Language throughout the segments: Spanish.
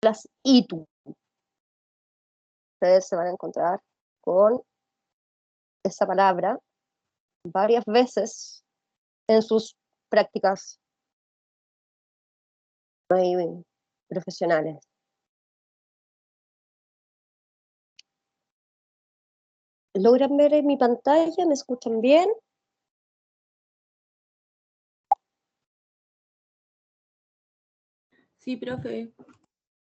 las ITU. Ustedes se van a encontrar con esa palabra varias veces en sus prácticas profesionales. ¿Logran ver en mi pantalla? ¿Me escuchan bien? Sí, profe.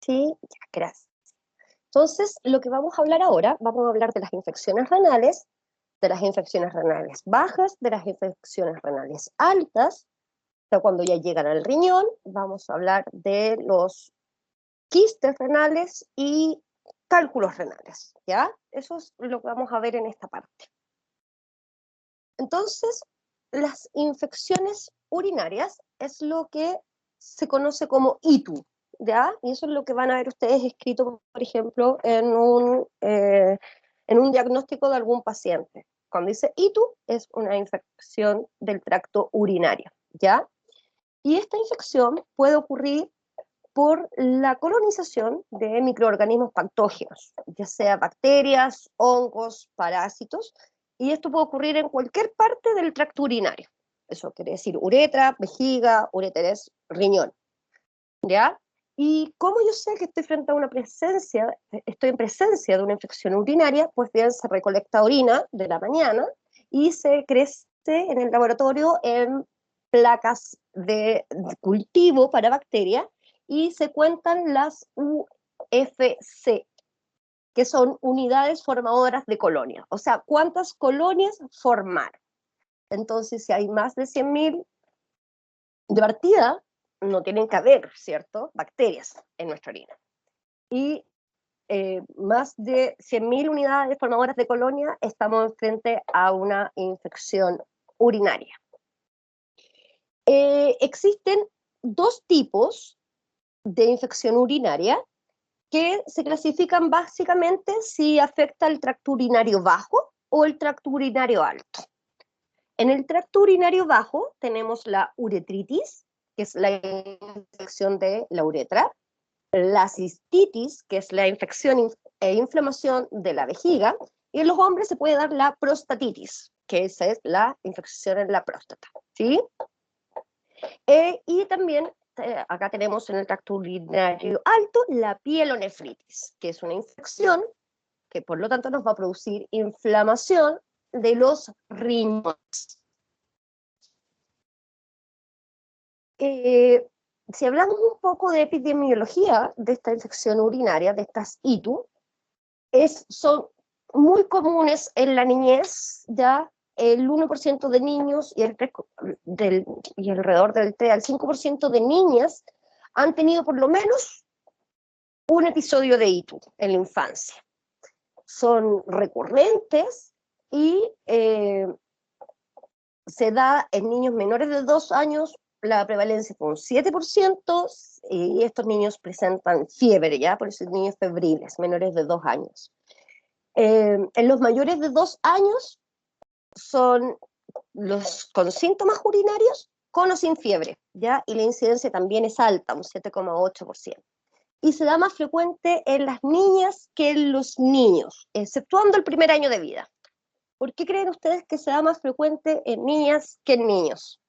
Sí, gracias. Entonces, lo que vamos a hablar ahora, vamos a hablar de las infecciones renales bajas, de las infecciones renales altas, o sea, cuando ya llegan al riñón, vamos a hablar de los quistes renales y cálculos renales, ¿ya? Eso es lo que vamos a ver en esta parte. Entonces, las infecciones urinarias es lo que se conoce como ITU, ¿ya? Y eso es lo que van a ver ustedes escrito, por ejemplo, en un diagnóstico de algún paciente. Cuando dice ITU, es una infección del tracto urinario, ¿ya? Y esta infección puede ocurrir por la colonización de microorganismos patógenos, ya sea bacterias, hongos, parásitos, y esto puede ocurrir en cualquier parte del tracto urinario. Eso quiere decir uretra, vejiga, uréteres, riñón, ¿ya? Y como yo sé que estoy frente a estoy en presencia de una infección urinaria, pues bien, se recolecta orina de la mañana y se crece en el laboratorio en placas de cultivo para bacterias y se cuentan las UFC, que son unidades formadoras de colonias. O sea, ¿cuántas colonias formar? Entonces, si hay más de 100.000 de partida, no tienen que haber, ¿cierto?, bacterias en nuestra orina. Y más de 100.000 unidades formadoras de colonia, estamos frente a una infección urinaria. Existen dos tipos de infección urinaria que se clasifican básicamente si afecta el tracto urinario bajo o el tracto urinario alto. En el tracto urinario bajo tenemos la uretritis, que es la infección de la uretra, la cistitis, que es la infección e inflamación de la vejiga, y en los hombres se puede dar la prostatitis, que esa es la infección en la próstata, ¿sí? Y también acá tenemos en el tracto urinario alto la pielonefritis, que es una infección que por lo tanto nos va a producir inflamación de los riñones. Si hablamos un poco de epidemiología de esta infección urinaria, de estas ITU, son muy comunes en la niñez, ya el 1% de niños y alrededor del 3 al 5% de niñas han tenido por lo menos un episodio de ITU en la infancia. Son recurrentes y se da en niños menores de 2 años, la prevalencia fue un 7%, y estos niños presentan fiebre, ¿ya? Por eso niños febriles, menores de 2 años. En los mayores de 2 años son los con síntomas urinarios con o sin fiebre, ¿ya? Y la incidencia también es alta, un 7,8%. Y se da más frecuente en las niñas que en los niños, exceptuando el primer año de vida. ¿Por qué creen ustedes que se da más frecuente en niñas que en niños?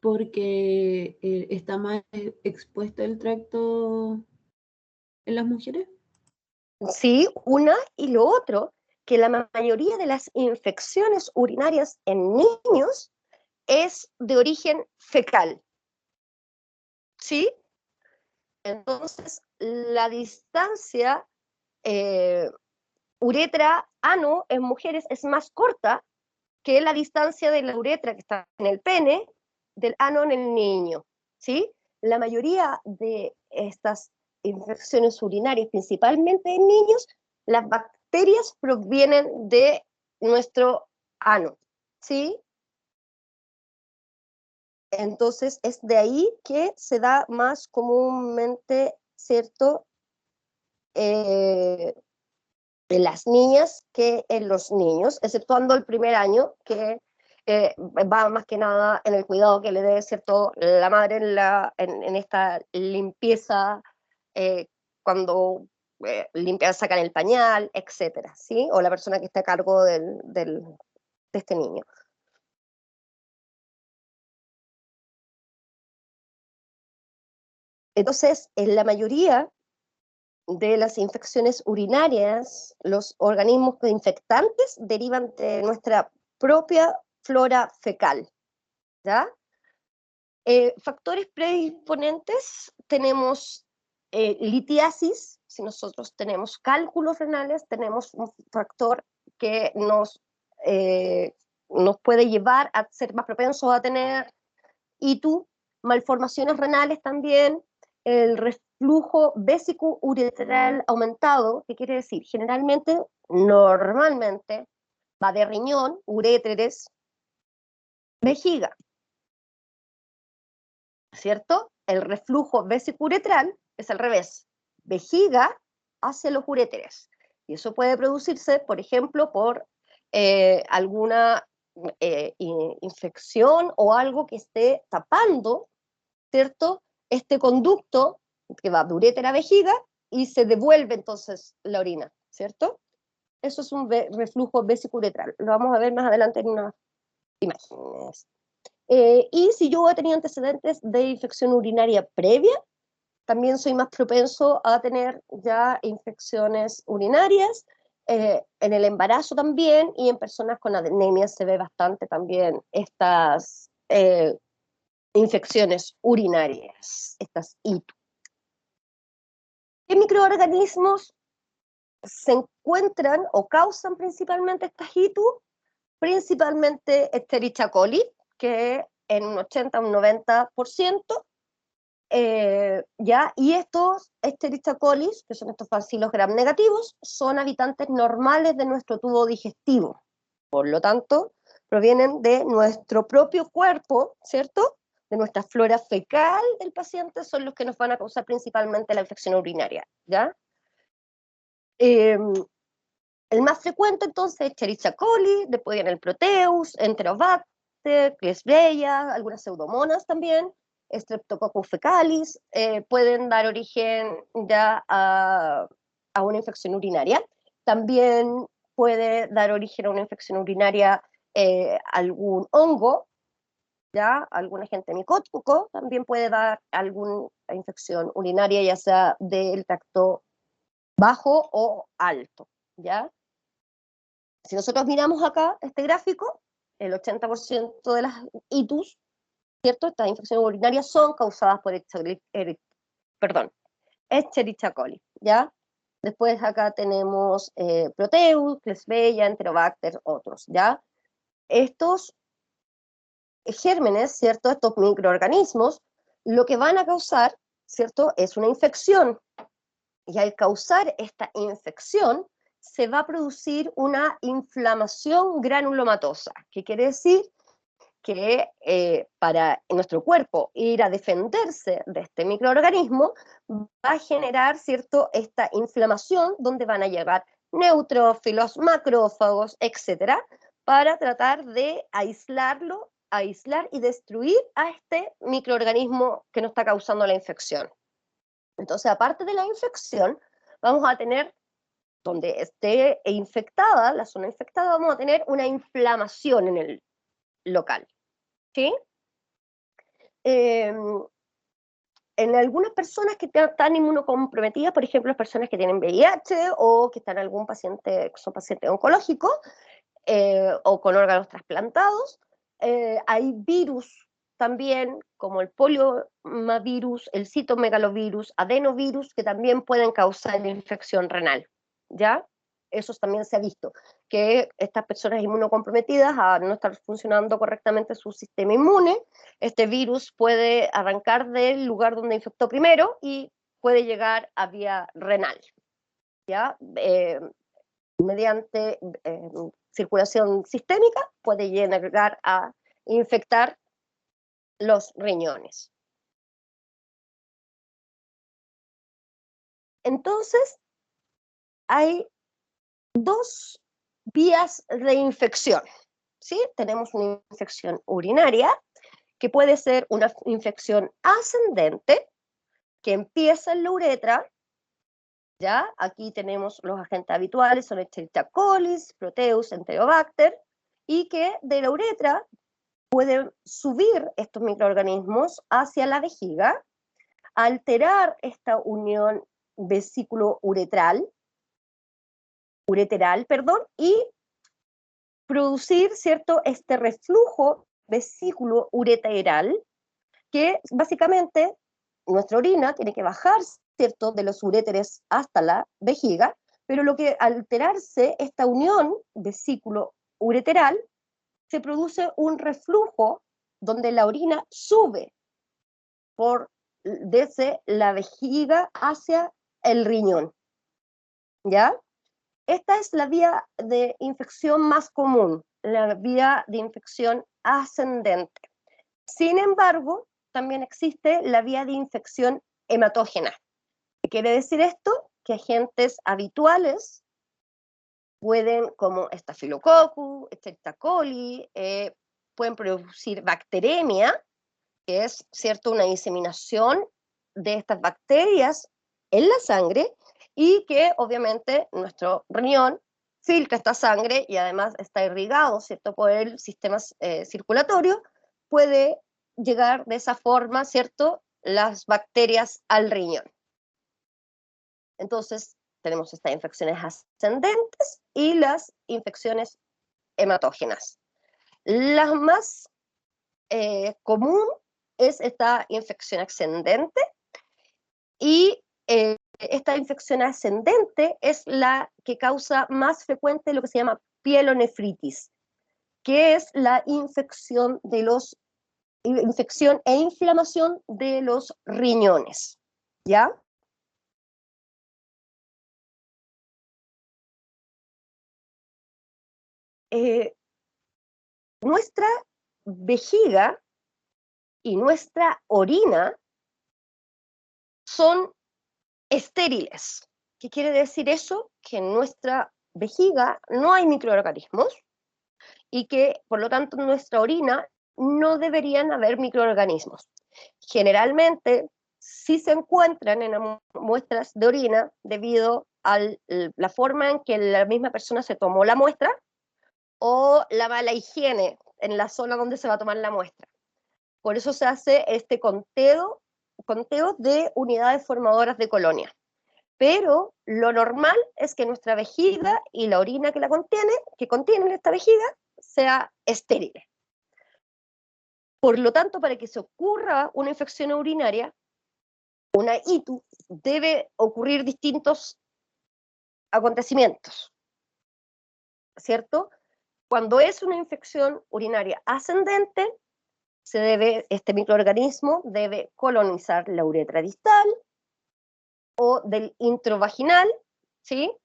Porque está más expuesto el tracto en las mujeres. Sí, una, y lo otro, que la mayoría de las infecciones urinarias en niños es de origen fecal, ¿sí? Entonces, la distancia uretra-ano en mujeres es más corta que la distancia de la uretra que está en el pene del ano en el niño, ¿sí? La mayoría de estas infecciones urinarias, principalmente en niños, las bacterias provienen de nuestro ano, ¿sí? Entonces es de ahí que se da más comúnmente, ¿cierto? en las niñas que en los niños, exceptuando el primer año, que va más que nada en el cuidado que le dé, ¿cierto?, la madre en esta limpieza, cuando limpian, sacan el pañal, etcétera, ¿sí? O la persona que está a cargo de este niño. Entonces, en la mayoría de las infecciones urinarias, los organismos infectantes derivan de nuestra propia flora fecal, ¿ya? Factores predisponentes, tenemos litiasis, si nosotros tenemos cálculos renales, tenemos un factor que nos puede llevar a ser más propensos a tener ITU, malformaciones renales también, el reflujo vésico-uretral aumentado, ¿qué quiere decir? Generalmente, normalmente, va de riñón, uréteres, vejiga, ¿cierto? El reflujo vésico-uretral es al revés, vejiga hacia los uréteres. Y eso puede producirse, por ejemplo, por alguna infección o algo que esté tapando, ¿cierto?, este conducto que va de uréter a vejiga y se devuelve entonces la orina, ¿cierto? Eso es un reflujo vesicouretral. Lo vamos a ver más adelante en unas imágenes. Y si yo he tenido antecedentes de infección urinaria previa, también soy más propenso a tener ya infecciones urinarias. En el embarazo también, y en personas con anemia se ve bastante también estas infecciones urinarias, estas ITU. ¿Qué microorganismos se encuentran o causan principalmente estas ITU? Principalmente Escherichia coli, que en un 80 o un 90%, ¿ya? Y estos Escherichia coli, que son estos bacilos gram negativos, son habitantes normales de nuestro tubo digestivo. Por lo tanto, provienen de nuestro propio cuerpo, ¿cierto?, de nuestra flora fecal del paciente, son los que nos van a causar principalmente la infección urinaria, ¿ya? El más frecuente, entonces, es Escherichia coli, después viene el Proteus, Enterobacter, Klebsiella, algunas pseudomonas también, Streptococcus fecalis, pueden dar origen ya a una infección urinaria. También puede dar origen a una infección urinaria algún hongo, ¿ya? Algún agente micótico también puede dar alguna infección urinaria, ya sea del tracto bajo o alto, ¿ya? Si nosotros miramos acá este gráfico, el 80% de las ITUs, ¿cierto? Estas infecciones urinarias son causadas por Escherichia coli, ¿ya? Después acá tenemos Proteus, Klebsiella, Enterobacter, otros, ¿ya? Estos gérmenes, ¿cierto? Estos microorganismos, lo que van a causar, ¿cierto?, es una infección. Y al causar esta infección, se va a producir una inflamación granulomatosa, que quiere decir que para nuestro cuerpo ir a defenderse de este microorganismo, va a generar, ¿cierto?, esta inflamación donde van a llegar neutrófilos, macrófagos, etcétera, para tratar de aislar y destruir a este microorganismo que nos está causando la infección. Entonces, aparte de la infección, vamos a tener, donde esté infectada, la zona infectada, vamos a tener una inflamación en el local, ¿sí? En algunas personas que están inmunocomprometidas, por ejemplo, las personas que tienen VIH o que están algún paciente, son pacientes oncológicos o con órganos trasplantados, hay virus también, como el poliomavirus, el citomegalovirus, adenovirus, que también pueden causar infección renal, ¿ya? Eso también se ha visto, que estas personas inmunocomprometidas, al no estar funcionando correctamente su sistema inmune, este virus puede arrancar del lugar donde infectó primero y puede llegar a vía renal, ¿ya? Mediante circulación sistémica puede llegar a infectar los riñones. Entonces, hay dos vías de infección, ¿sí? Tenemos una infección urinaria, que puede ser una infección ascendente, que empieza en la uretra, ¿ya? Aquí tenemos los agentes habituales, son Escherichia coli, Proteus, Enterobacter, y que de la uretra pueden subir estos microorganismos hacia la vejiga, alterar esta unión vesículo-ureteral, y producir, ¿cierto?, este reflujo vesículo-ureteral, que básicamente nuestra orina tiene que bajar, ¿cierto?, de los uréteres hasta la vejiga, pero lo que al alterarse esta unión vesículo-ureteral, se produce un reflujo donde la orina sube desde la vejiga hacia el riñón, ¿ya? Esta es la vía de infección más común, la vía de infección ascendente. Sin embargo, también existe la vía de infección hematógena. ¿Qué quiere decir esto? Que agentes habituales pueden, como Staphylococcus, Escherichia coli, pueden producir bacteremia, que es, ¿cierto?, una diseminación de estas bacterias en la sangre, y que obviamente nuestro riñón filtra esta sangre y además está irrigado, ¿cierto?, por el sistema circulatorio, puede llegar de esa forma, ¿cierto?, las bacterias al riñón. Entonces, tenemos estas infecciones ascendentes y las infecciones hematógenas. La más común es esta infección ascendente, y esta infección ascendente es la que causa más frecuente lo que se llama pielonefritis, que es la infección e inflamación de los riñones, ¿ya? Nuestra vejiga y nuestra orina son estériles. ¿Qué quiere decir eso? Que en nuestra vejiga no hay microorganismos y que, por lo tanto, en nuestra orina no deberían haber microorganismos. Generalmente, sí se encuentran en muestras de orina debido a la forma en que la misma persona se tomó la muestra o la mala higiene en la zona donde se va a tomar la muestra. Por eso se hace este conteo de unidades formadoras de colonia. Pero lo normal es que nuestra vejiga y la orina que contiene esta vejiga, sea estéril. Por lo tanto, para que se ocurra una infección urinaria, una ITU, debe ocurrir distintos acontecimientos, ¿cierto? Cuando es una infección urinaria ascendente, este microorganismo debe colonizar la uretra distal o del introvaginal, ¿sí?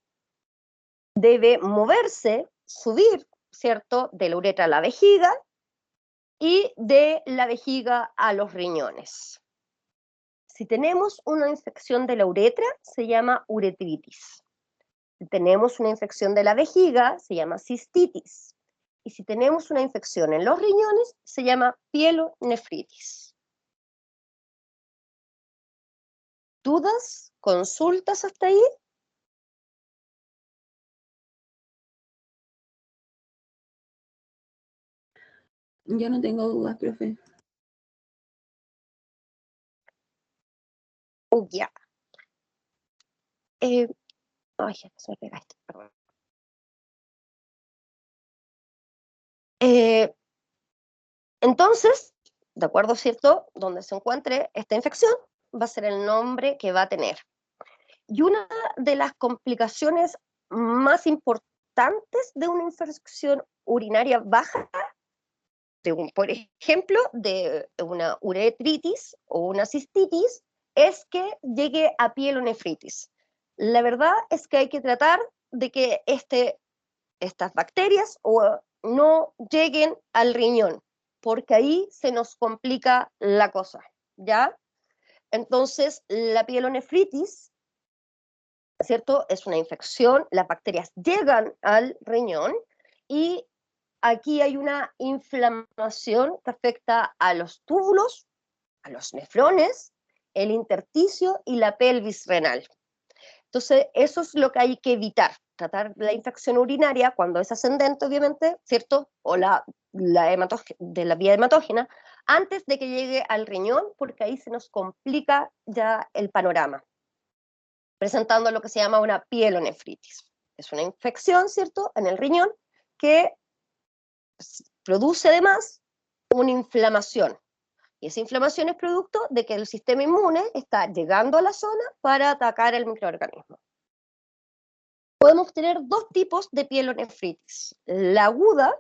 Debe moverse, subir, ¿cierto?, de la uretra a la vejiga y de la vejiga a los riñones. Si tenemos una infección de la uretra, se llama uretritis. Si tenemos una infección de la vejiga, se llama cistitis. Y si tenemos una infección en los riñones, se llama pielonefritis. ¿Dudas? ¿Consultas hasta ahí? Yo no tengo dudas, profe. Ya. Ay, se me pega esto, perdón. Entonces, de acuerdo, ¿cierto?, donde se encuentre esta infección, va a ser el nombre que va a tener. Y una de las complicaciones más importantes de una infección urinaria baja, por ejemplo, de una uretritis o una cistitis, es que llegue a pielonefritis. La verdad es que hay que tratar de que estas bacterias no lleguen al riñón, porque ahí se nos complica la cosa, ¿ya? Entonces, la pielonefritis ¿cierto? Es una infección, las bacterias llegan al riñón y aquí hay una inflamación que afecta a los túbulos, a los nefrones, el intersticio y la pelvis renal. Entonces, eso es lo que hay que evitar, tratar la infección urinaria cuando es ascendente, obviamente, ¿cierto? O de la vía hematógena, antes de que llegue al riñón, porque ahí se nos complica ya el panorama, presentando lo que se llama una pielonefritis. Es una infección, ¿cierto?, en el riñón que produce además una inflamación. Y esa inflamación es producto de que el sistema inmune está llegando a la zona para atacar el microorganismo. Podemos tener dos tipos de pielonefritis. La aguda,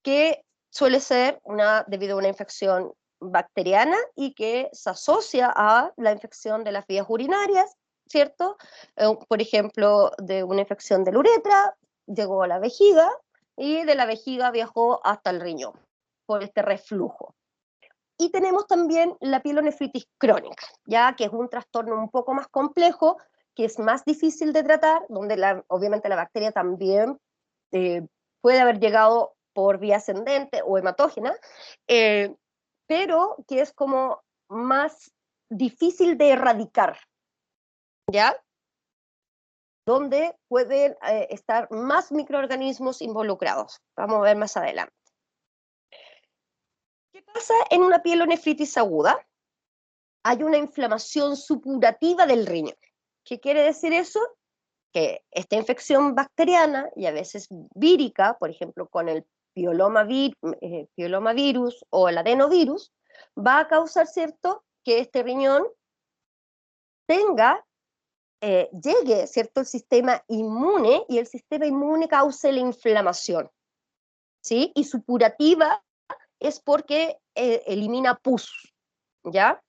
que suele ser debido a una infección bacteriana y que se asocia a la infección de las vías urinarias, ¿cierto? Por ejemplo, de una infección de la uretra, llegó a la vejiga y de la vejiga viajó hasta el riñón por este reflujo. Y tenemos también la pielonefritis crónica, ya que es un trastorno un poco más complejo, que es más difícil de tratar, donde obviamente la bacteria también puede haber llegado por vía ascendente o hematógena, pero que es como más difícil de erradicar, ¿ya? Donde pueden estar más microorganismos involucrados. Vamos a ver más adelante. ¿Qué pasa en una pielonefritis aguda? Hay una inflamación supurativa del riñón. ¿Qué quiere decir eso? Que esta infección bacteriana y a veces vírica, por ejemplo, con el piolomavirus o el adenovirus, va a causar, ¿cierto?, que este riñón llegue, ¿cierto?, el sistema inmune y el sistema inmune cause la inflamación, ¿sí? Y supurativa es porque elimina pus, ¿ya?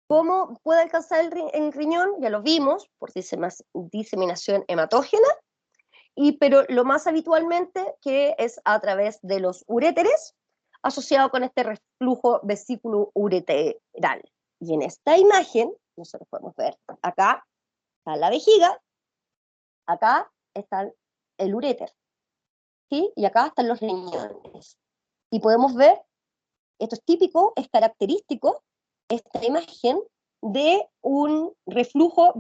¿Cómo puede alcanzar el riñón? Ya lo vimos, por diseminación hematógena, pero lo más habitualmente que es a través de los uréteres, asociado con este reflujo vesículo-ureteral. Y en esta imagen, nosotros podemos ver, acá está la vejiga, acá está el uréter, ¿sí? Y acá están los riñones. Y podemos ver, esto es típico, es característico, esta imagen de un reflujo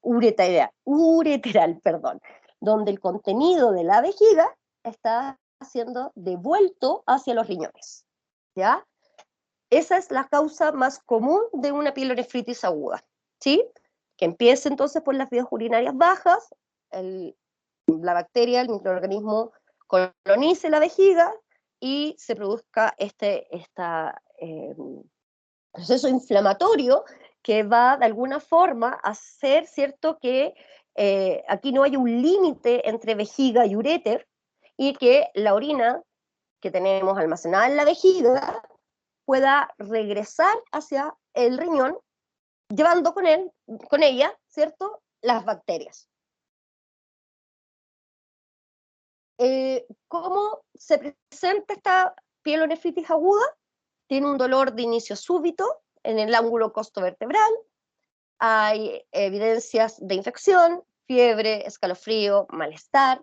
ureteral, perdón, donde el contenido de la vejiga está siendo devuelto hacia los riñones, ¿ya? Esa es la causa más común de una pielonefritis aguda, ¿sí? Que empiece entonces por las vías urinarias bajas, la bacteria, el microorganismo colonice la vejiga y se produzca este proceso inflamatorio que va de alguna forma a hacer, ¿cierto?, que aquí no hay un límite entre vejiga y uréter y que la orina que tenemos almacenada en la vejiga pueda regresar hacia el riñón, llevando con ella, ¿cierto?, las bacterias. ¿Cómo se presenta esta pielonefritis aguda? Tiene un dolor de inicio súbito en el ángulo costovertebral, hay evidencias de infección, fiebre, escalofrío, malestar,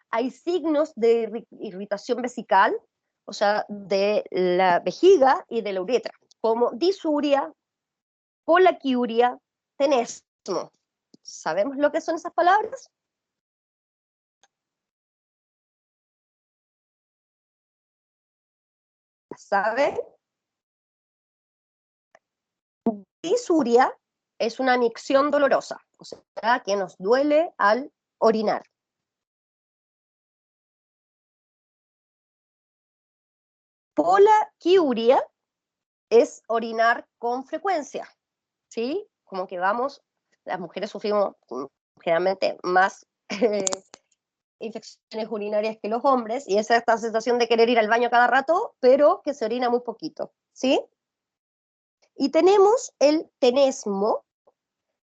hay signos de irritación vesical, o sea, de la vejiga y de la uretra, como disuria, colaquiuria, tenesmo. ¿Sabemos lo que son esas palabras? ¿Saben? Disuria es una micción dolorosa, o sea, que nos duele al orinar. Polaquiuria es orinar con frecuencia, ¿sí? Como que las mujeres sufrimos generalmente más infecciones urinarias que los hombres, y esa es esta sensación de querer ir al baño cada rato, pero que se orina muy poquito, ¿sí? Y tenemos el tenesmo,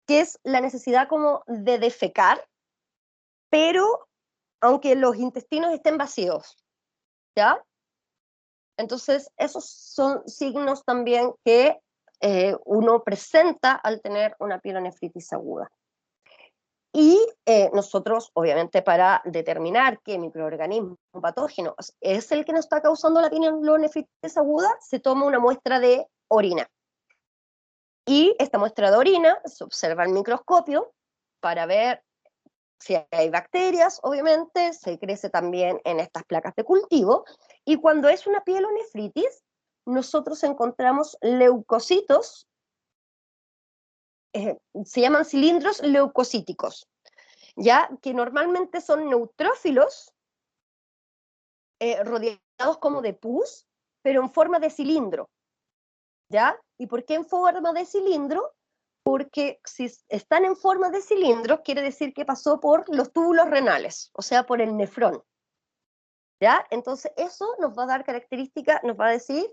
que es la necesidad como de defecar, pero aunque los intestinos estén vacíos, ¿ya? Entonces, esos son signos también que uno presenta al tener una pielonefritis aguda. Y nosotros, obviamente, para determinar qué microorganismo patógeno es el que nos está causando la pielonefritis aguda, se toma una muestra de orina. Y esta muestra de orina se observa al microscopio para ver si hay bacterias, obviamente, se crece también en estas placas de cultivo. Y cuando es una pielonefritis, nosotros encontramos leucocitos, se llaman cilindros leucocíticos, ya que normalmente son neutrófilos rodeados como de pus, pero en forma de cilindro, ¿ya? ¿Y por qué en forma de cilindro? Porque si están en forma de cilindro, quiere decir que pasó por los túbulos renales, o sea, por el nefrón, ¿ya? Entonces eso nos va a dar características, nos va a decir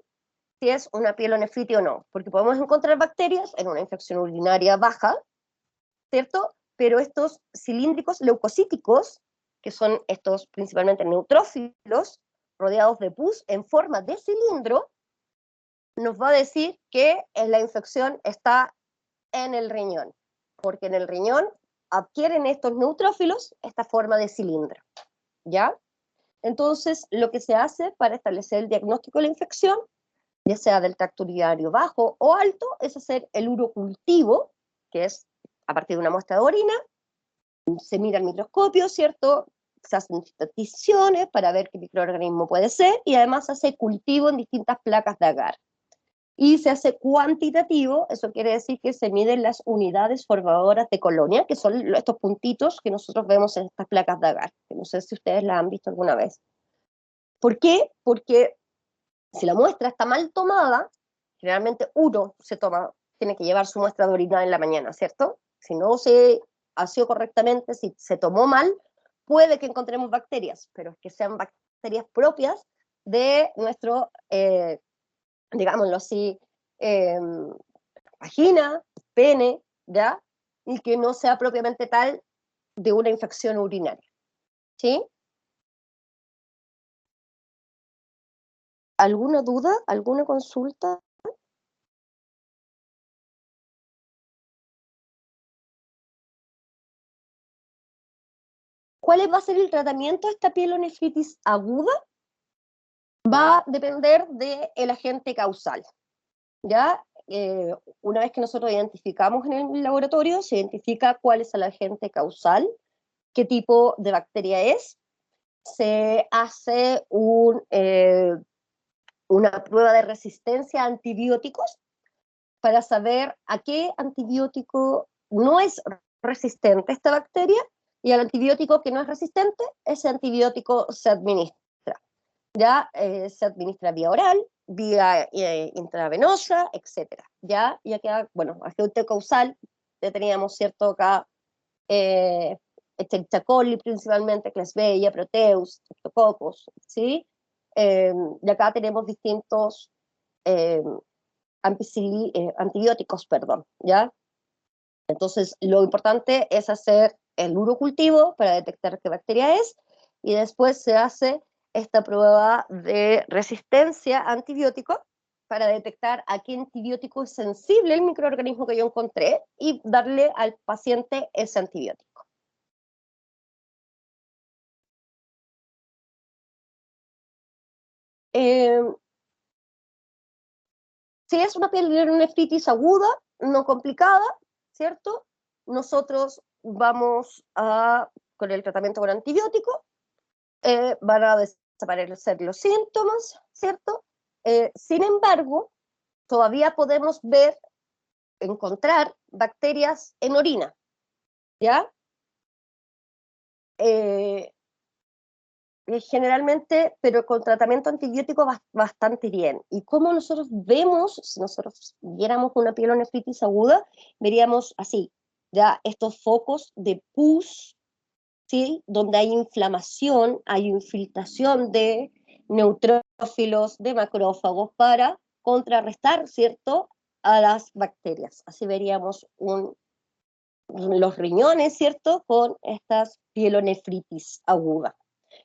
si es una pielonefritis o no, porque podemos encontrar bacterias en una infección urinaria baja, ¿cierto? Pero estos cilíndricos leucocíticos, que son estos principalmente neutrófilos, rodeados de pus en forma de cilindro, nos va a decir que la infección está en el riñón, porque en el riñón adquieren estos neutrófilos esta forma de cilindro, ¿ya? Entonces, lo que se hace para establecer el diagnóstico de la infección, ya sea del tracto urinario bajo o alto, es hacer el urocultivo, que es a partir de una muestra de orina, se mira el microscopio, ¿cierto? Se hacen distinciones para ver qué microorganismo puede ser, y además se hace cultivo en distintas placas de agar. Y se hace cuantitativo, eso quiere decir que se miden las unidades formadoras de colonia, que son estos puntitos que nosotros vemos en estas placas de agar, que no sé si ustedes las han visto alguna vez. ¿Por qué? Porque si la muestra está mal tomada, generalmente uno tiene que llevar su muestra de orina en la mañana, ¿cierto? Si no se asió correctamente, si se tomó mal, puede que encontremos bacterias, pero que sean bacterias propias de nuestro, digámoslo así, eh, vagina, pene, ¿ya? Y que no sea propiamente tal de una infección urinaria, ¿sí? ¿Alguna duda? ¿Alguna consulta? ¿Cuál va a ser el tratamiento de esta pielonefritis aguda? Va a depender del agente causal, ¿ya? Una vez que nosotros identificamos en el laboratorio, se identifica cuál es el agente causal, qué tipo de bacteria es, se hace una prueba de resistencia a antibióticos para saber a qué antibiótico no es resistente esta bacteria, y al antibiótico que no es resistente, ese antibiótico se administra. Ya se administra vía oral, vía intravenosa, etcétera. Ya queda, bueno, agente causal, ya teníamos, ¿cierto? Acá, Escherichia coli principalmente, Klebsiella, Proteus, Streptococcus, ¿sí? Y acá tenemos distintos eh, antibióticos, perdón, ¿ya? Entonces, lo importante es hacer el urocultivo para detectar qué bacteria es, y después se hace esta prueba de resistencia a antibióticos para detectar a qué antibiótico es sensible el microorganismo que yo encontré y darle al paciente ese antibiótico. Eh, si es una pielonefritis aguda, no complicada, ¿cierto? Nosotros vamos con el tratamiento con antibiótico, van a desaparecer los síntomas, ¿cierto? Sin embargo, todavía podemos encontrar bacterias en orina, ¿ya? Eh, Generalmente, pero con tratamiento antibiótico bastante bien. ¿Y cómo nosotros vemos, si nosotros viéramos una pielonefritis aguda, veríamos así, ya estos focos de pus, ¿sí? Donde hay inflamación, hay infiltración de neutrófilos, de macrófagos para contrarrestar, ¿cierto?, a las bacterias. Así veríamos los riñones, ¿cierto?, con estas pielonefritis aguda,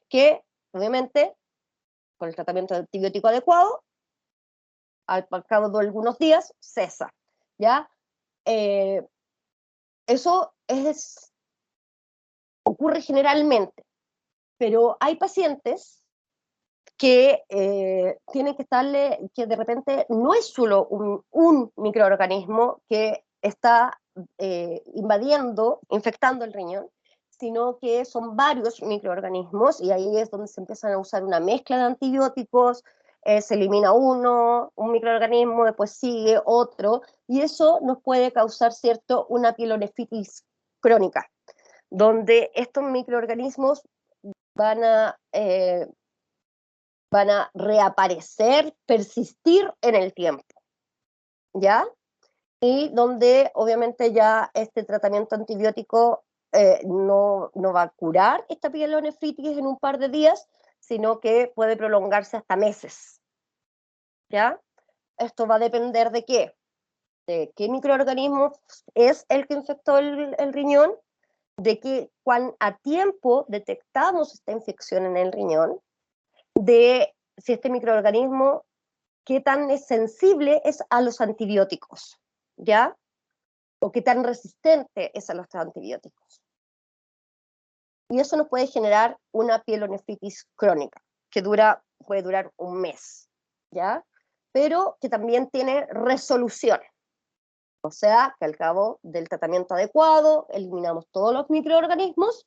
que obviamente con el tratamiento antibiótico adecuado al cabo de algunos días cesa, ¿ya? Eso ocurre generalmente, pero hay pacientes que tienen que estarle, que de repente no es solo un microorganismo que está invadiendo, infectando el riñón, sino que son varios microorganismos y ahí es donde se empiezan a usar una mezcla de antibióticos, se elimina un microorganismo, después sigue otro, y eso nos puede causar, ¿cierto?, una pielonefritis crónica, donde estos microorganismos van a reaparecer, persistir en el tiempo, ¿ya? Y donde obviamente ya este tratamiento antibiótico no va a curar esta pielonefritis en un par de días, sino que puede prolongarse hasta meses, ¿ya? Esto va a depender de qué, microorganismo es el que infectó el riñón, de cuán a tiempo detectamos esta infección en el riñón, de si este microorganismo, qué tan sensible es a los antibióticos, ¿ya? O qué tan resistente es a los antibióticos. Y eso nos puede generar una pielonefritis crónica, que puede durar un mes, ¿ya? Pero que también tiene resolución. O sea, que al cabo del tratamiento adecuado, eliminamos todos los microorganismos,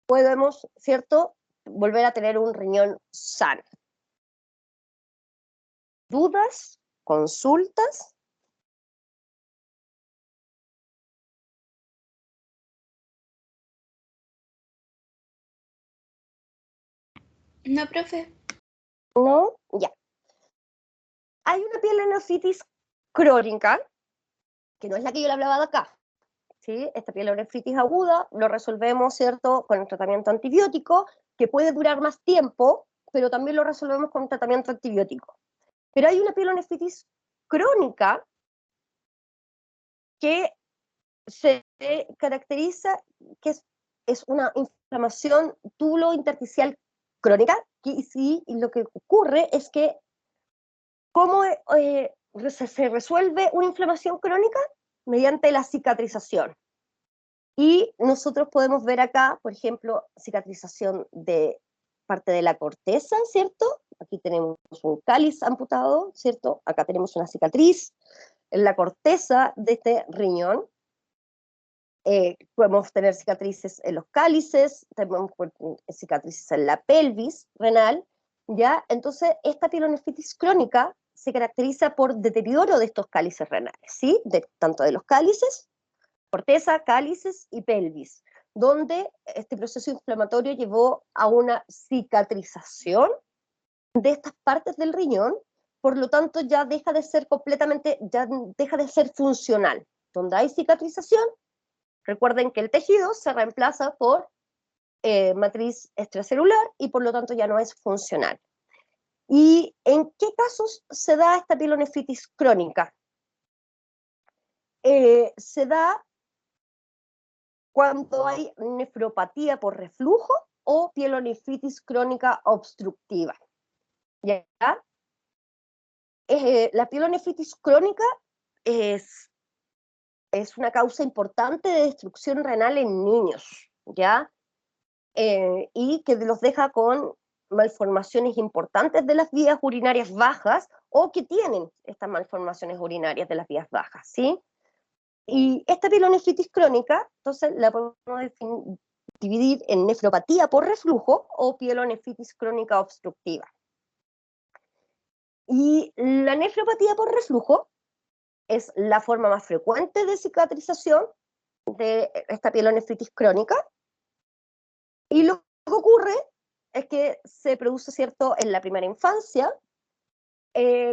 podemos, ¿cierto?, volver a tener un riñón sano. ¿Dudas? ¿Consultas? No, profe. ¿No? Ya. Hay una pielonefritis crónica, que no es la que yo le hablaba de acá, ¿sí? Esta pielonefritis aguda lo resolvemos, ¿cierto?, con el tratamiento antibiótico, que puede durar más tiempo, pero también lo resolvemos con tratamiento antibiótico. Pero hay una pielonefritis crónica que se caracteriza, que es una inflamación túbulo-intersticial crónica, y lo que ocurre es que ¿cómo se resuelve una inflamación crónica? Mediante la cicatrización. Y nosotros podemos ver acá, por ejemplo, cicatrización de parte de la corteza, ¿cierto? Aquí tenemos un cáliz amputado, ¿cierto? Acá tenemos una cicatriz en la corteza de este riñón. Podemos tener cicatrices en los cálices, tenemos cicatrices en la pelvis renal, ¿ya? Entonces, esta pielonefritis crónica se caracteriza por deterioro de estos cálices renales, ¿sí? Tanto de los cálices, corteza, cálices y pelvis, donde este proceso inflamatorio llevó a una cicatrización de estas partes del riñón, por lo tanto ya deja de ser ya deja de ser funcional. Donde hay cicatrización, recuerden que el tejido se reemplaza por matriz extracelular y por lo tanto ya no es funcional. ¿Y en qué casos se da esta pielonefritis crónica? Se da cuando hay nefropatía por reflujo o pielonefritis crónica obstructiva. ¿Ya? La pielonefritis crónica es una causa importante de destrucción renal en niños, ¿ya? Y que los deja con malformaciones importantes de las vías urinarias bajas o que tienen estas malformaciones urinarias de las vías bajas, ¿sí? Y esta pielonefritis crónica, entonces la podemos dividir en nefropatía por reflujo o pielonefritis crónica obstructiva. Y la nefropatía por reflujo es la forma más frecuente de cicatrización de esta pielonefritis crónica. Y lo que ocurre es que se produce, ¿cierto?, en la primera infancia,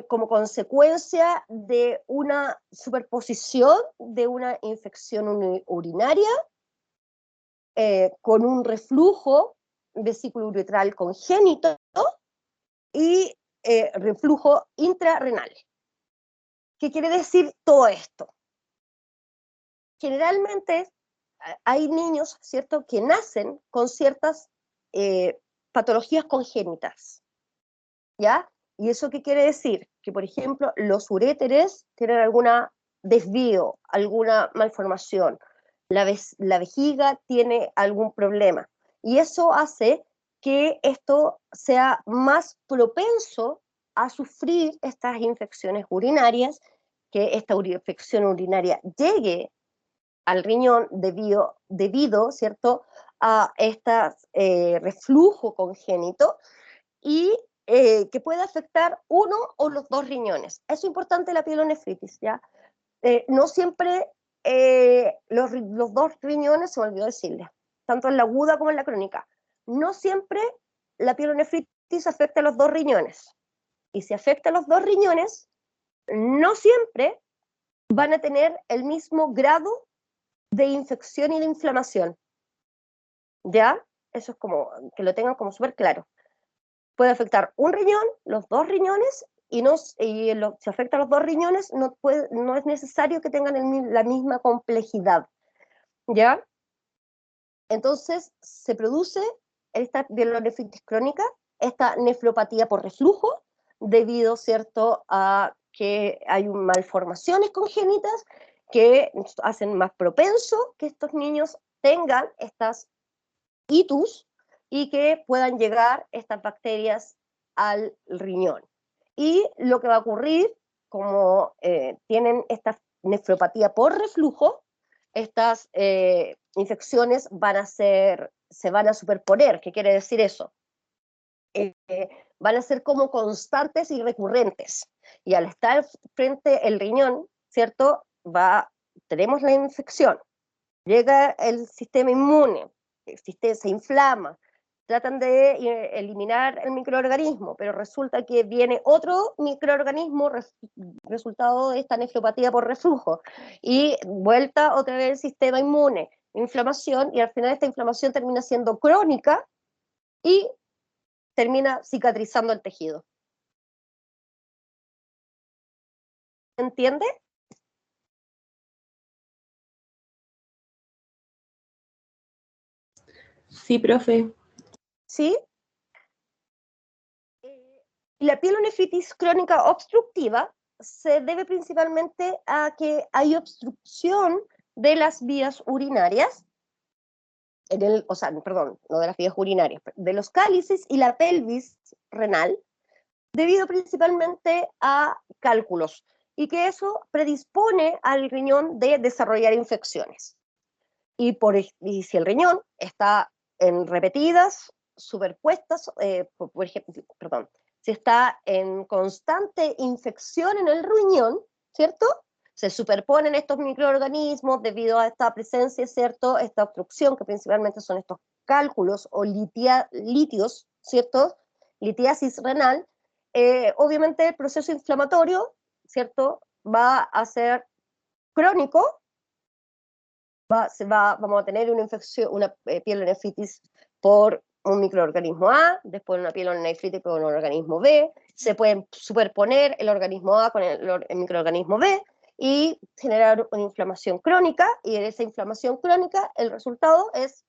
como consecuencia de una superposición de una infección urinaria con un reflujo vesículo uretral congénito y reflujo intrarrenal. ¿Qué quiere decir todo esto? Generalmente hay niños, ¿cierto?, que nacen con ciertas patologías congénitas, ¿ya? ¿Y eso qué quiere decir? Que, por ejemplo, los uréteres tienen algún desvío, alguna malformación, la vejiga tiene algún problema. Y eso hace que esto sea más propenso a sufrir estas infecciones urinarias, que esta infección urinaria llegue al riñón debido, ¿cierto?, a este reflujo congénito y que puede afectar uno o los dos riñones. Es importante la pielonefritis, ¿ya? No siempre los dos riñones, se me olvidó decirles, tanto en la aguda como en la crónica, no siempre la pielonefritis afecta a los dos riñones. Y si afecta a los dos riñones, no siempre van a tener el mismo grado de infección y de inflamación. ¿Ya? Eso es como que lo tengan como súper claro. Puede afectar un riñón, los dos riñones, si afecta a los dos riñones, no es necesario que tengan la misma complejidad. ¿Ya? Entonces, se produce esta pielonefritis crónica, esta nefropatía por reflujo, debido, ¿cierto?, a que hay malformaciones congénitas que hacen más propenso que estos niños tengan estas itus y que puedan llegar estas bacterias al riñón. Y lo que va a ocurrir, como tienen esta nefropatía por reflujo, estas infecciones se van a superponer. ¿Qué quiere decir eso? Van a ser como constantes y recurrentes. Y al estar frente al riñón, ¿cierto? Tenemos la infección, llega el sistema inmune, se inflama, tratan de eliminar el microorganismo, pero resulta que viene otro microorganismo resultado de esta nefropatía por reflujo, y vuelta otra vez el sistema inmune, inflamación, y al final esta inflamación termina siendo crónica y termina cicatrizando el tejido. ¿Entiende? Sí, profe. ¿Sí? La pielonefritis crónica obstructiva se debe principalmente a que hay obstrucción de las vías urinarias, no de las vías urinarias, de los cálices y la pelvis renal, debido principalmente a cálculos, y que eso predispone al riñón de desarrollar infecciones. Y si el riñón está en repetidas, superpuestas, por ejemplo, si está en constante infección en el riñón, ¿cierto? Se superponen estos microorganismos debido a esta presencia, ¿cierto? Esta obstrucción, que principalmente son estos cálculos o litios, ¿cierto? Litiasis renal. Obviamente el proceso inflamatorio, ¿cierto?, va a ser crónico. Vamos a tener una infección, una pielonefritis por un microorganismo A, después una pielonefritis por un organismo B, se pueden superponer el organismo A con el microorganismo B y generar una inflamación crónica, y en esa inflamación crónica el resultado es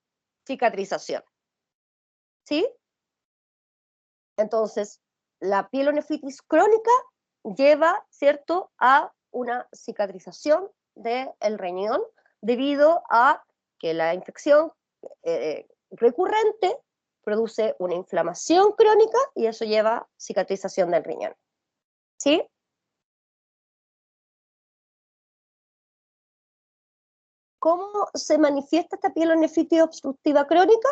cicatrización. ¿Sí? Entonces, la pielonefritis crónica lleva, ¿cierto?, a una cicatrización del riñón debido a que la infección recurrente produce una inflamación crónica y eso lleva a cicatrización del riñón. ¿Sí? ¿Cómo se manifiesta esta pielonefritis obstructiva crónica?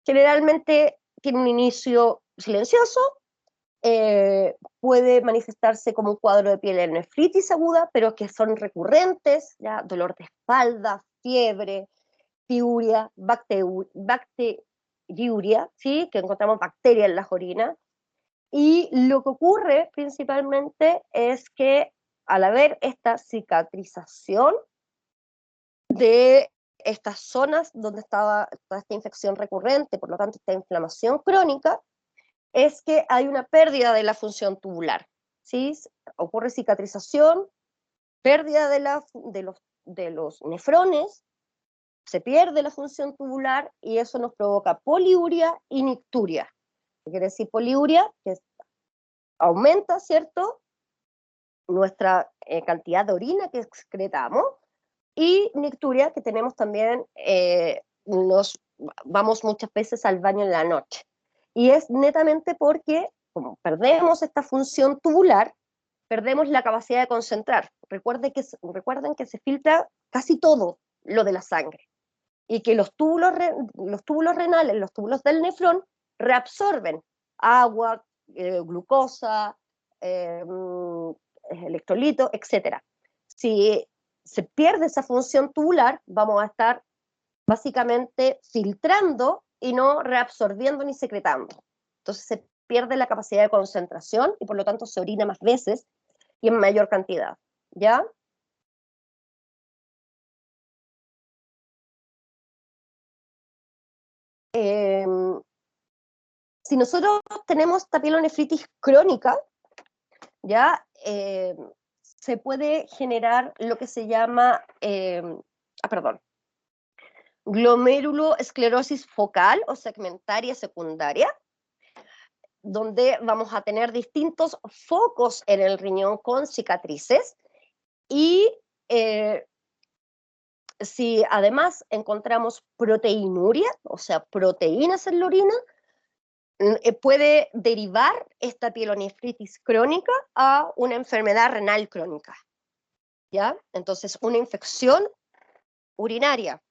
Generalmente tiene un inicio silencioso, puede manifestarse como un cuadro de pielonefritis aguda, pero que son recurrentes, ¿ya? Dolor de espalda, fiebre, piuria, bacteriuria, ¿sí?, que encontramos bacterias en las orinas. Y lo que ocurre principalmente es que al haber esta cicatrización de estas zonas donde estaba toda esta infección recurrente, por lo tanto esta inflamación crónica, es que hay una pérdida de la función tubular, ¿sí? Ocurre cicatrización, pérdida de los nefrones, se pierde la función tubular y eso nos provoca poliuria y nicturia. ¿Qué quiere decir poliuria? Que aumenta, ¿cierto?, nuestra cantidad de orina que excretamos, y nicturia, que tenemos también, vamos muchas veces al baño en la noche. Y es netamente porque, como perdemos esta función tubular, perdemos la capacidad de concentrar. Recuerden que se filtra casi todo lo de la sangre, y que los túbulos renales, los túbulos del nefrón, reabsorben agua, glucosa, electrolitos, etc. Si se pierde esa función tubular, vamos a estar básicamente filtrando y no reabsorbiendo ni secretando. Entonces se pierde la capacidad de concentración y por lo tanto se orina más veces y en mayor cantidad, ¿ya? Si nosotros tenemos papilonefritis crónica, ¿ya? Se puede generar lo que se llama, glomerulosclerosis focal o segmentaria secundaria, donde vamos a tener distintos focos en el riñón con cicatrices, y si además encontramos proteinuria, o sea, proteínas en la orina, puede derivar esta pielonefritis crónica a una enfermedad renal crónica, ¿ya? Entonces, una infección urinaria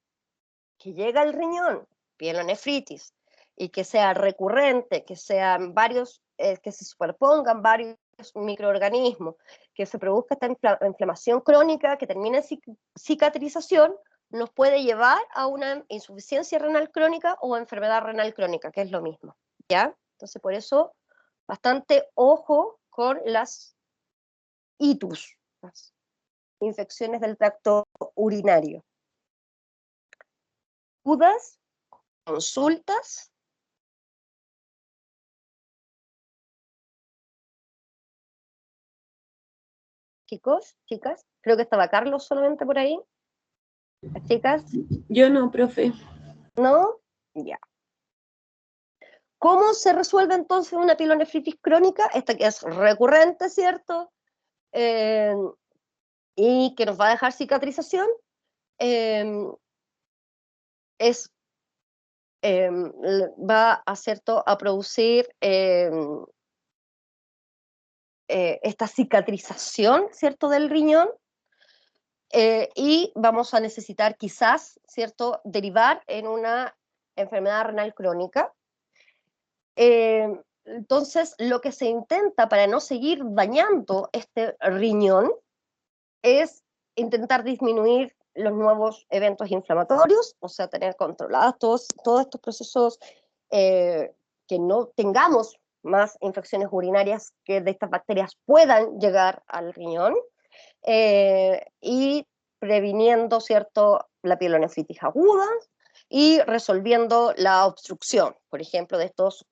que llega al riñón, pielonefritis, y que sea recurrente, que sean varios, que se superpongan varios microorganismos, que se produzca esta inflamación crónica que termine en cicatrización, nos puede llevar a una insuficiencia renal crónica o enfermedad renal crónica, que es lo mismo, ¿ya? Entonces, por eso, bastante ojo con las ITUS, las infecciones del tracto urinario. ¿Dudas? ¿Consultas? Chicos, chicas, creo que estaba Carlos solamente por ahí. Las chicas, Yo no, profe. ¿no? Ya. ¿Cómo se resuelve entonces una pielonefritis crónica? Esta que es recurrente, ¿cierto? Y que nos va a dejar cicatrización. Va a, ¿cierto?, a producir esta cicatrización, ¿cierto?, del riñón, y vamos a necesitar quizás, ¿cierto?, derivar en una enfermedad renal crónica. Entonces, lo que se intenta para no seguir dañando este riñón es intentar disminuir los nuevos eventos inflamatorios, o sea, tener controlados todos estos procesos, que no tengamos más infecciones urinarias que de estas bacterias puedan llegar al riñón, y previniendo, ¿cierto?, la pielonefritis aguda y resolviendo la obstrucción, por ejemplo, de estos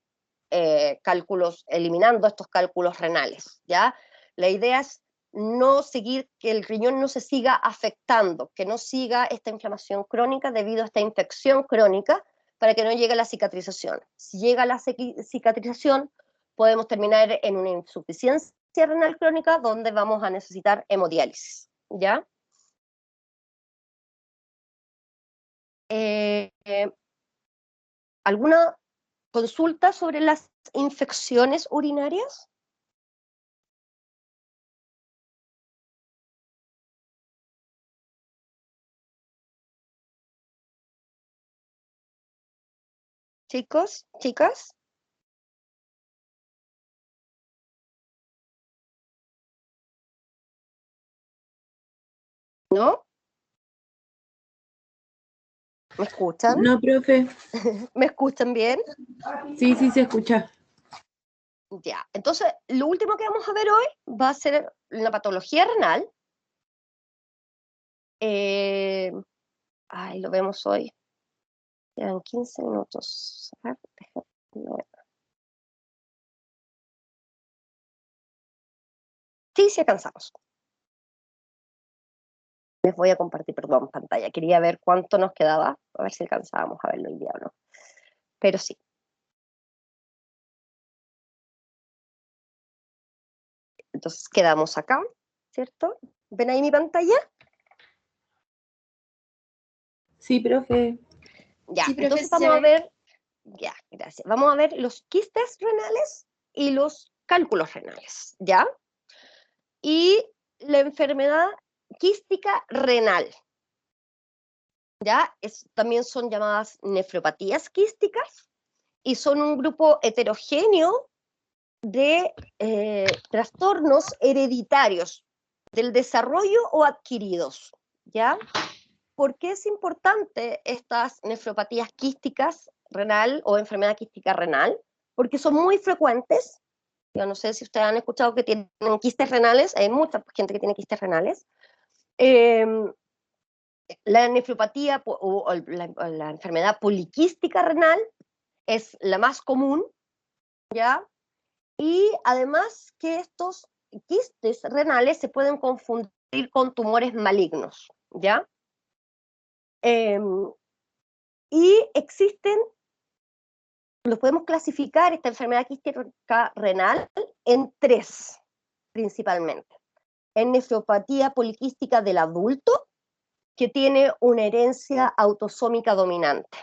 cálculos, eliminando estos cálculos renales, ¿ya? La idea es no seguir, que el riñón no se siga afectando, que no siga esta inflamación crónica debido a esta infección crónica, para que no llegue la cicatrización. Si llega la cicatrización, podemos terminar en una insuficiencia renal crónica donde vamos a necesitar hemodiálisis, ¿ya? ¿Alguna consulta sobre las infecciones urinarias? Chicos, chicas. ¿No? ¿Me escuchan? No, profe. ¿Me escuchan bien? Sí, sí se escucha. Ya. Entonces, lo último que vamos a ver hoy va a ser la patología renal. Lo vemos hoy. Quedan 15 minutos. A ver, déjame ver. Sí, sí alcanzamos. Les voy a compartir, perdón, pantalla. Quería ver cuánto nos quedaba, a ver si alcanzábamos a verlo hoy día o no. Pero sí. Entonces quedamos acá, ¿cierto? ¿Ven ahí mi pantalla? Sí, profe. Ya, Sí, profe, entonces se vamos a ve. ver, ya, gracias. Vamos a ver los quistes renales y los cálculos renales, ¿ya? Y la enfermedad quística renal, ¿ya? También son llamadas nefropatías quísticas y son un grupo heterogéneo de trastornos hereditarios del desarrollo o adquiridos, ¿ya? ¿Por qué es importante estas nefropatías quísticas renal o enfermedad quística renal? Porque son muy frecuentes. Yo no sé si ustedes han escuchado que tienen quistes renales, hay mucha gente que tiene quistes renales. La nefropatía o la enfermedad poliquística renal es la más común, ¿ya? Y además que estos quistes renales se pueden confundir con tumores malignos, ¿ya? Y existen, los podemos clasificar, esta enfermedad quística renal, en tres, principalmente. En nefropatía poliquística del adulto, que tiene una herencia autosómica dominante,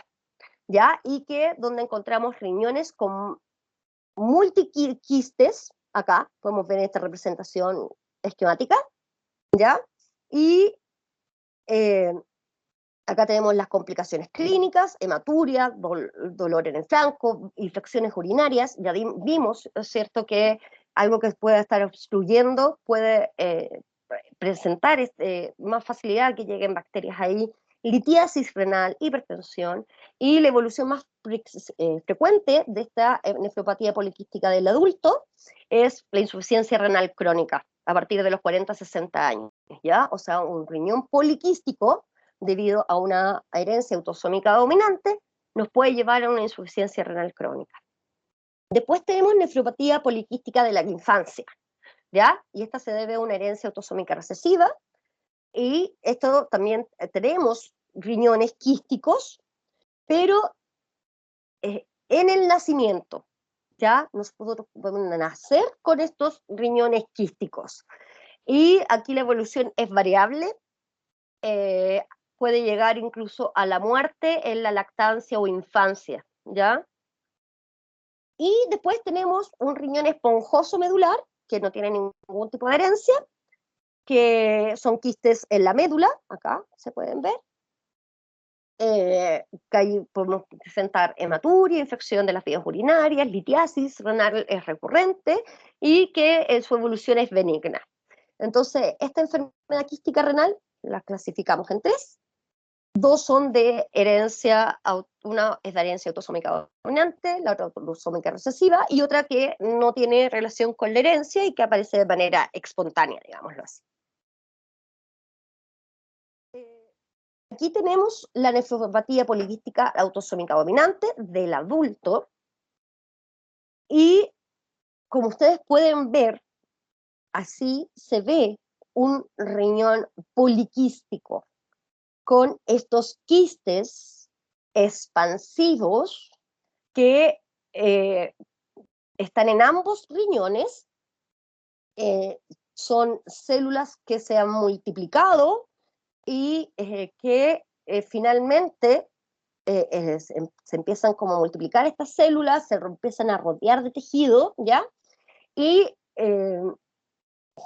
¿ya? Y que donde encontramos riñones con multiquistes, acá podemos ver esta representación esquemática, ¿ya? Y acá tenemos las complicaciones clínicas, hematuria, dolor en el flanco, infecciones urinarias. Ya vimos, es cierto, que algo que pueda estar obstruyendo puede presentar más facilidad que lleguen bacterias ahí, litiasis renal, hipertensión, y la evolución más frecuente de esta nefropatía poliquística del adulto es la insuficiencia renal crónica a partir de los 40-60 años, ¿ya? O sea, un riñón poliquístico debido a una herencia autosómica dominante nos puede llevar a una insuficiencia renal crónica. Después tenemos nefropatía poliquística de la infancia, ¿ya? Y esta se debe a una herencia autosómica recesiva, y esto también tenemos riñones quísticos, pero en el nacimiento, ¿ya? Nosotros podemos nacer con estos riñones quísticos. Y aquí la evolución es variable, puede llegar incluso a la muerte en la lactancia o infancia, ¿ya? Y después tenemos un riñón esponjoso medular, que no tiene ningún tipo de herencia, que son quistes en la médula, acá se pueden ver, que ahí podemos presentar hematuria, infección de las vías urinarias, litiasis renal es recurrente y que su evolución es benigna. Entonces, esta enfermedad quística renal la clasificamos en tres. Dos son de herencia, una es de herencia autosómica dominante, la otra autosómica recesiva, y otra que no tiene relación con la herencia y que aparece de manera espontánea, digámoslo así. Aquí tenemos la nefropatía poliquística autosómica dominante del adulto, y como ustedes pueden ver, así se ve un riñón poliquístico con estos quistes expansivos que están en ambos riñones, son células que se han multiplicado y que finalmente se empiezan como a multiplicar estas células, se empiezan a rodear de tejido, ¿ya? Y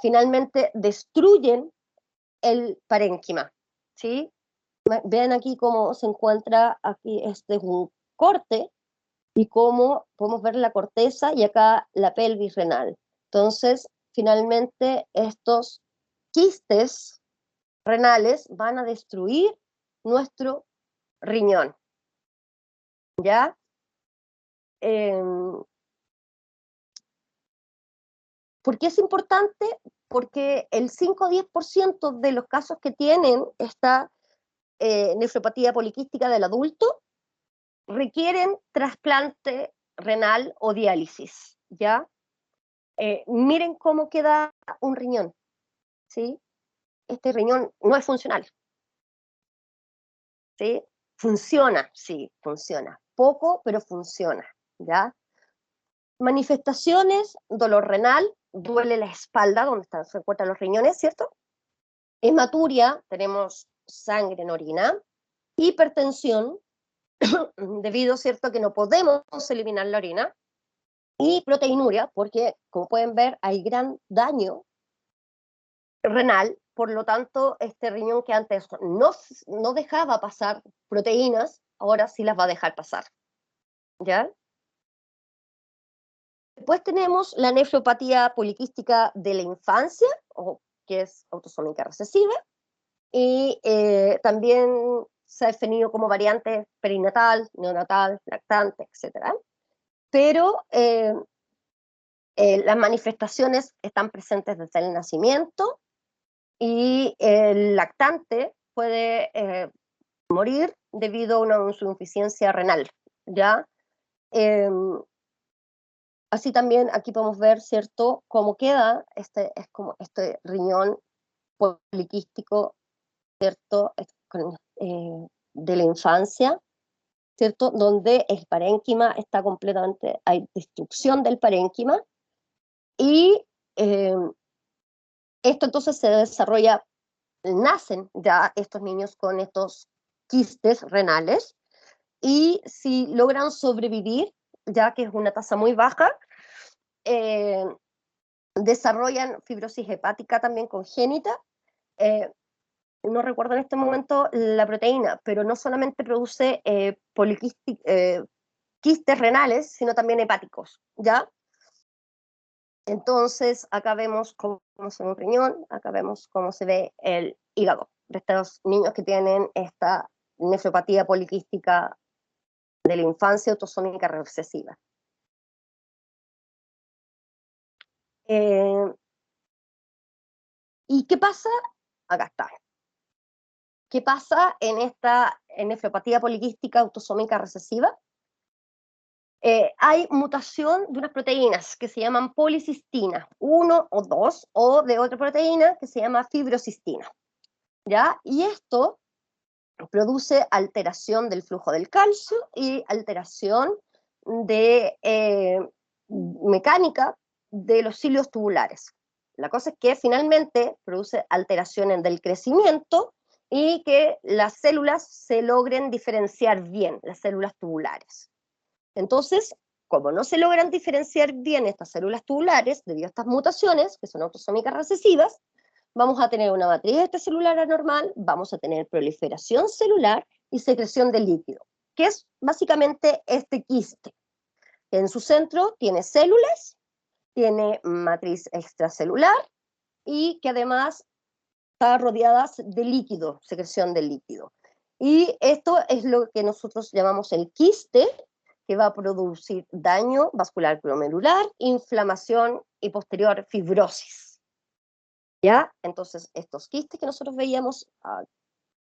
finalmente destruyen el parénquima, ¿sí? Vean aquí cómo se encuentra, aquí este es un corte, y cómo podemos ver la corteza y acá la pelvis renal. Entonces, finalmente estos quistes renales van a destruir nuestro riñón, ¿ya? ¿Por qué es importante? Porque el 5 o 10% de los casos que tienen esta nefropatía poliquística del adulto requieren trasplante renal o diálisis, ¿ya? Miren cómo queda un riñón, ¿sí? Este riñón no es funcional, ¿sí? Funciona, sí, funciona. Poco, pero funciona, ¿ya? Manifestaciones: dolor renal, duele la espalda, donde se encuentran los riñones, ¿cierto? Hematuria, tenemos sangre en orina. Hipertensión, debido, ¿cierto?, que no podemos eliminar la orina. Y proteinuria, porque, como pueden ver, hay gran daño renal, por lo tanto, este riñón que antes no dejaba pasar proteínas, ahora sí las va a dejar pasar, ¿ya? Después tenemos la nefropatía poliquística de la infancia, que es autosómica recesiva, y también se ha definido como variante perinatal, neonatal, lactante, etc. Pero las manifestaciones están presentes desde el nacimiento, y el lactante puede morir debido a una insuficiencia renal, ¿ya? Así también aquí podemos ver, ¿cierto?, cómo queda este riñón poliquístico, ¿cierto?, de la infancia, ¿cierto?, donde el parénquima está completamente, hay destrucción del parénquima, y esto entonces se desarrolla, nacen ya estos niños con estos quistes renales, y si logran sobrevivir, ya que es una tasa muy baja, desarrollan fibrosis hepática también congénita. No recuerdo en este momento la proteína, pero no solamente produce quistes renales, sino también hepáticos, ¿ya? Entonces, acá vemos cómo se ve un riñón, acá vemos cómo se ve el hígado de estos niños que tienen esta nefropatía poliquística de la infancia autosómica recesiva. ¿Y qué pasa? Acá está. ¿Qué pasa en esta nefropatía poliquística autosómica recesiva? Hay mutación de unas proteínas que se llaman policistina 1 o 2, o de otra proteína que se llama fibrocistina, ¿ya? Y esto produce alteración del flujo del calcio y alteración de mecánica de los cilios tubulares. La cosa es que finalmente produce alteraciones del crecimiento y que las células se logren diferenciar bien, las células tubulares. Entonces, como no se logran diferenciar bien estas células tubulares debido a estas mutaciones, que son autosómicas recesivas, vamos a tener una matriz extracelular anormal, vamos a tener proliferación celular y secreción de líquido, que es básicamente este quiste. En su centro tiene células, tiene matriz extracelular, y que además está rodeada de líquido, secreción de líquido. Y esto es lo que nosotros llamamos el quiste, que va a producir daño vascular glomerular, inflamación y posterior fibrosis. ¿Ya? Entonces, estos quistes que nosotros veíamos,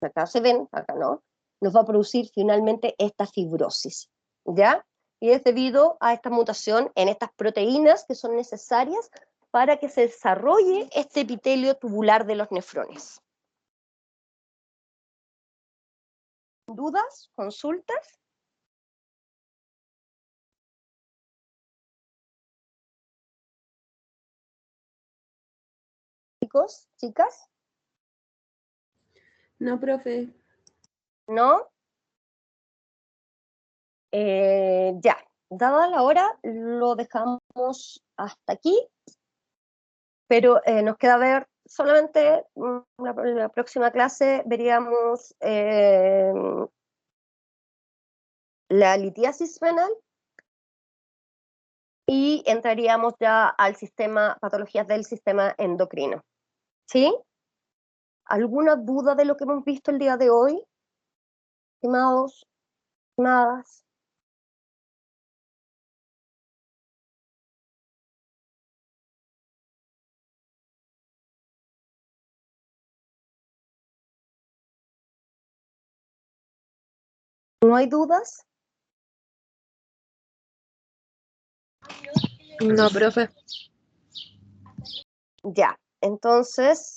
acá se ven, acá no, nos va a producir finalmente esta fibrosis. ¿Ya? Y es debido a esta mutación en estas proteínas que son necesarias para que se desarrolle este epitelio tubular de los nefrones. ¿Dudas? ¿Consultas? Chicos, chicas, No, profe. ¿no? Ya, dada la hora, lo dejamos hasta aquí, pero nos queda ver solamente la próxima clase veríamos la litiasis renal, y entraríamos ya al sistema, patologías del sistema endocrino. ¿Sí? ¿Alguna duda de lo que hemos visto el día de hoy, estimados, estimadas? ¿No hay dudas? No, profe. Ya, entonces